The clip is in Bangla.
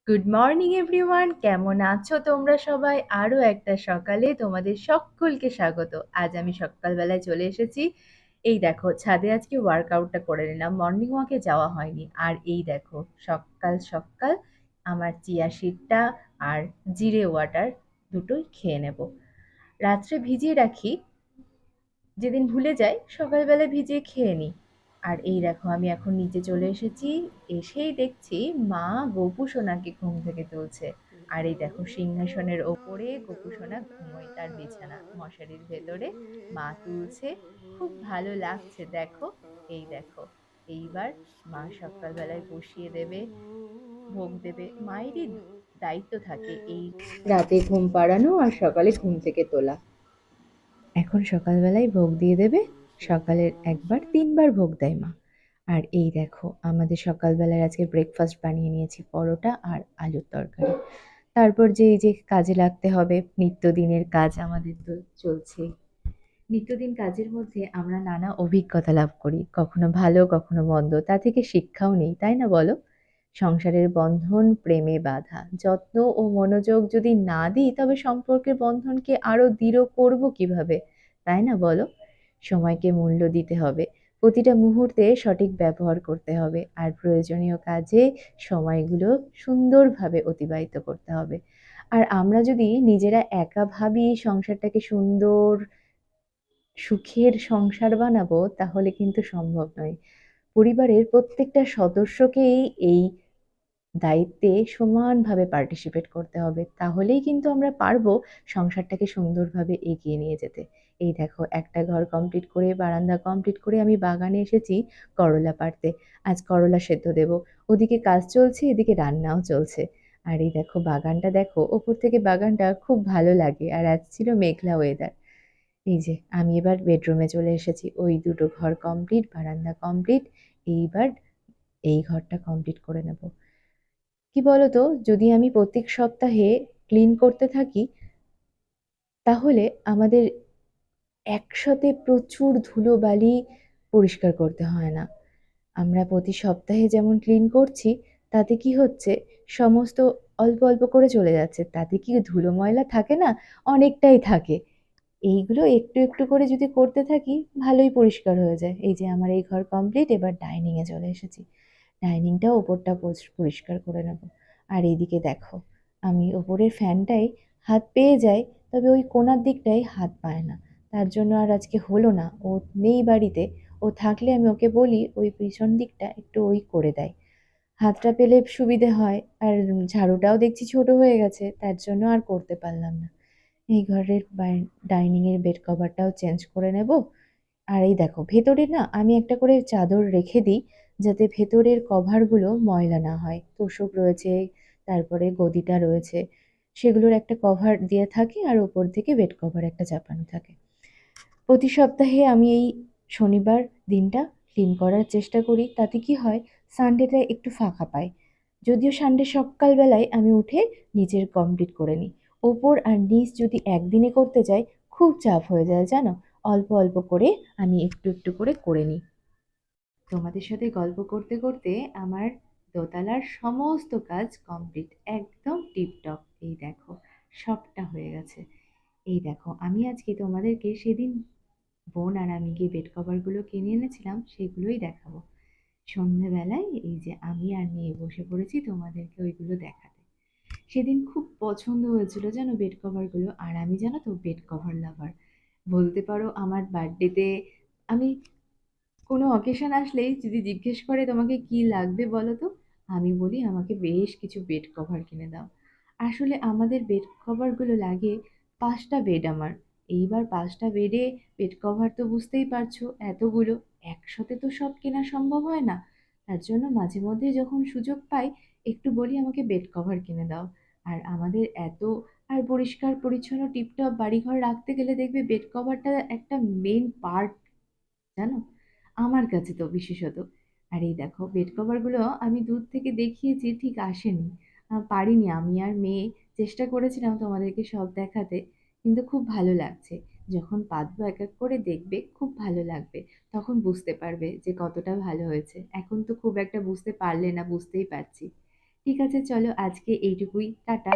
গুড মর্নিং এভরিওয়ান, কেমন আছো তোমরা সবাই? আরও একটা সকালে তোমাদের সকলকে স্বাগত। আজ আমি সকালবেলায় চলে এসেছি। এই দেখো, ছাদে আজকে ওয়ার্কআউটটা করে নিলাম, মর্নিং ওয়াকে যাওয়া হয়নি। আর এই দেখো, সকাল সকাল আমার চিয়া সিডটা আর জিরে ওয়াটার দুটোই খেয়ে নেব। রাত্রে ভিজিয়ে রাখি, যেদিন ভুলে যাই সকালবেলা ভিজিয়ে খেয়ে নিই। আর এই দেখো, আমি এখন নিচে চলে এসেছি। এসেই দেখছি মা গোপু সোনাকে ঘুম থেকে তুলছে। আর এই দেখো, সিংহাসনের ওপরে গোপু সোনা ঘুমোয় তার বিছানা মশারির ভেতরে। মা তুলছে, খুব ভালো লাগছে দেখো। এই দেখো, এইবার মা সকালবেলায় বসিয়ে দেবে, ভোগ দেবে। মায়েরই দায়িত্ব থাকে এই রাতে ঘুম পাড়ানো আর সকালে ঘুম থেকে তোলা। এখন সকালবেলায় ভোগ দিয়ে দেবে। সকালের একবার, ৩ বার ভোগ দেয় মা। আর এই দেখো, আমাদের সকালবেলার আজকে ব্রেকফাস্ট বানিয়ে নিয়েছি, পরোটা আর আলুর তরকারি। তারপর যে এই যে কাজে লাগতে হবে, নিত্যদিনের কাজ আমাদের তো চলছেই। নিত্যদিন কাজের মধ্যে আমরা নানা অভিজ্ঞতা লাভ করি, কখনো ভালো কখনো মন্দ, তা থেকে শিক্ষাও নেই, তাই না বলো? সংসারের বন্ধন প্রেমে বাঁধা, যত্ন ও মনোযোগ যদি না দিই তবে সম্পর্কের বন্ধনকে আরো দৃঢ় করব কিভাবে, তাই না বলো? সময়কে মূল্য দিতে হবে, প্রতিটা মুহূর্তে সঠিক ব্যবহার করতে হবে, আর প্রয়োজনীয় কাজে সময়গুলো সুন্দরভাবে অতিবাহিত করতে হবে। আর আমরা যদি নিজেরা একা ভাবি সংসারটাকে সুন্দর সুখের সংসার বানাবো, তাহলে কিন্তু সম্ভব নয়। পরিবারের প্রত্যেকটা সদস্যকেই এই দায়িত্বে সমানভাবে পার্টিসিপেট করতে হবে, তাহলেই কিন্তু আমরা পারবো সংসারটাকে সুন্দরভাবে এগিয়ে নিয়ে যেতে। এই দেখো, একটা ঘর কমপ্লিট করে, বারান্দা কমপ্লিট করে আমি বাগানে এসেছি করলা পাড়তে। আজ করলা সেদ্ধ দেব। ওদিকে কাজ চলছে, এদিকে রান্নাও চলছে। আর এই দেখো বাগানটা, দেখো ওপর থেকে বাগানটা খুব ভালো লাগে। আর আজ ছিল মেঘলা ওয়েদার। এই যে আমি এবার বেডরুমে চলে এসেছি, ওই দুটো ঘর কমপ্লিট, বারান্দা কমপ্লিট। এইবার এই ঘরটা কমপ্লিট করে নেব। কি বলতো, যদি আমি প্রত্যেক সপ্তাহে ক্লিন করতে থাকি, তাহলে আমাদের একসাথে প্রচুর ধুলোবালি পরিষ্কার করতে হয় না। আমরা প্রতি সপ্তাহে যেমন ক্লিন করছি, তাতে কি হচ্ছে, সমস্ত অল্প অল্প করে চলে যাচ্ছে, তাতে কি ধুলো ময়লা থাকে না, অনেকটাই থাকে। এইগুলো একটু একটু করে যদি করতে থাকি, ভালোই পরিষ্কার হয়ে যায়। এই যে আমার এই ঘর কমপ্লিট, এবার ডাইনিংয়ে চলে এসেছি। ডাইনিংটা ওপরটা পরিষ্কার করে নেব। আর এইদিকে দেখো, আমি ওপরের ফ্যানটাই হাত পেয়ে যাই, তবে ওই কোণার দিকটাই হাত পায় না। তার জন্য আর আজকে হলো না, ও নেই বাড়িতে। ও থাকলে আমি ওকে বলি ওই পিছন দিকটা একটু ওই করে দেয়, হাতটা পেলে সুবিধে হয়। আর ঝাড়ুটাও দেখছি ছোট হয়ে গেছে, তার জন্য আর করতে পারলাম না। এই ঘরের ডাইনিংয়ের বেড কভারটাও চেঞ্জ করে নেব। আর এই দেখো, ভেতরে না আমি একটা করে চাদর রেখে দিই, যাতে ভেতরের কভারগুলো ময়লা না হয়। তোশক রয়েছে, তারপরে গদিটা রয়েছে, সেগুলোর একটা কভার দিয়ে থাকে, আর ওপর থেকে বেড কভার একটা চাপানো থাকে। প্রতি সপ্তাহে আমি এই শনিবার দিনটা ক্লিন করার চেষ্টা করি। তাতে কি হয়, সানডেটা একটু ফাঁকা পাই। যদিও সানডে সকালবেলায় আমি উঠে নিচের কমপ্লিট করে নিই। ওপর আর নিচ যদি একদিনে করতে যাই, খুব চাপ হয়ে যায় জানো। অল্প অল্প করে আমি একটু একটু করে করে নিই। তোমাদের সাথে গল্প করতে করতে আমার দোতলার সমস্ত কাজ কমপ্লিট, একদম টিপটপ। এই দেখো, সবটা হয়ে গেছে। এই দেখো, আমি আজকে তোমাদেরকে সেদিন বোন আর আমি গিয়ে বেড কভারগুলো কিনে এনেছিলাম, সেগুলোই দেখাবো। সন্ধ্যেবেলায় এই যে আমি আর মেয়ে বসে পড়েছি তোমাদেরকে ওইগুলো দেখাতে। সেদিন খুব পছন্দ হয়েছিল জানো বেড কভারগুলো। আর আমি জানো তো বেড কভার লাভার বলতে পারো। আমার বার্থডেতে আমি কোনো অকেশন আসলেই যদি জিজ্ঞেস করে তোমাকে কি লাগবে বলো তো, আমি বলি আমাকে বেশ কিছু বেড কভার কিনে দাও। আসলে আমাদের বেড কভারগুলো লাগে 5টা বেড আমার। এইবার 5টা বেডে বেড কভার তো বুঝতেই পারছো, এতগুলো একসাথে তো সব কেনা সম্ভব হয় না। তার জন্য মাঝে মধ্যে যখন সুযোগ পাই, একটু বলি আমাকে বেড কভার কিনে দাও। আর আমাদের এত আর পরিষ্কার পরিচ্ছন্ন টিপটপ বাড়িঘর রাখতে গেলে দেখবে বেড কভারটা একটা মেন পার্ট, জানো, আমার কাছে তো বিশেষত। আর এই দেখো, বেড কভারগুলো আমি দূর থেকে দেখিয়েছি, ঠিক আসেনি। পারিনি, আমি আর মেয়ে চেষ্টা করেছিলাম তোমাদেরকে সব দেখাতে, কিন্তু খুব ভালো লাগছে। যখন পাতবো এক এক করে দেখবে, খুব ভালো লাগবে। তখন বুঝতে পারবে যে কতটা ভালো হয়েছে। এখন তো খুব একটা বুঝতে পারলে না, বুঝতেই পারছি। ঠিক আছে, চলো আজকে এইটুকুই। টাটা।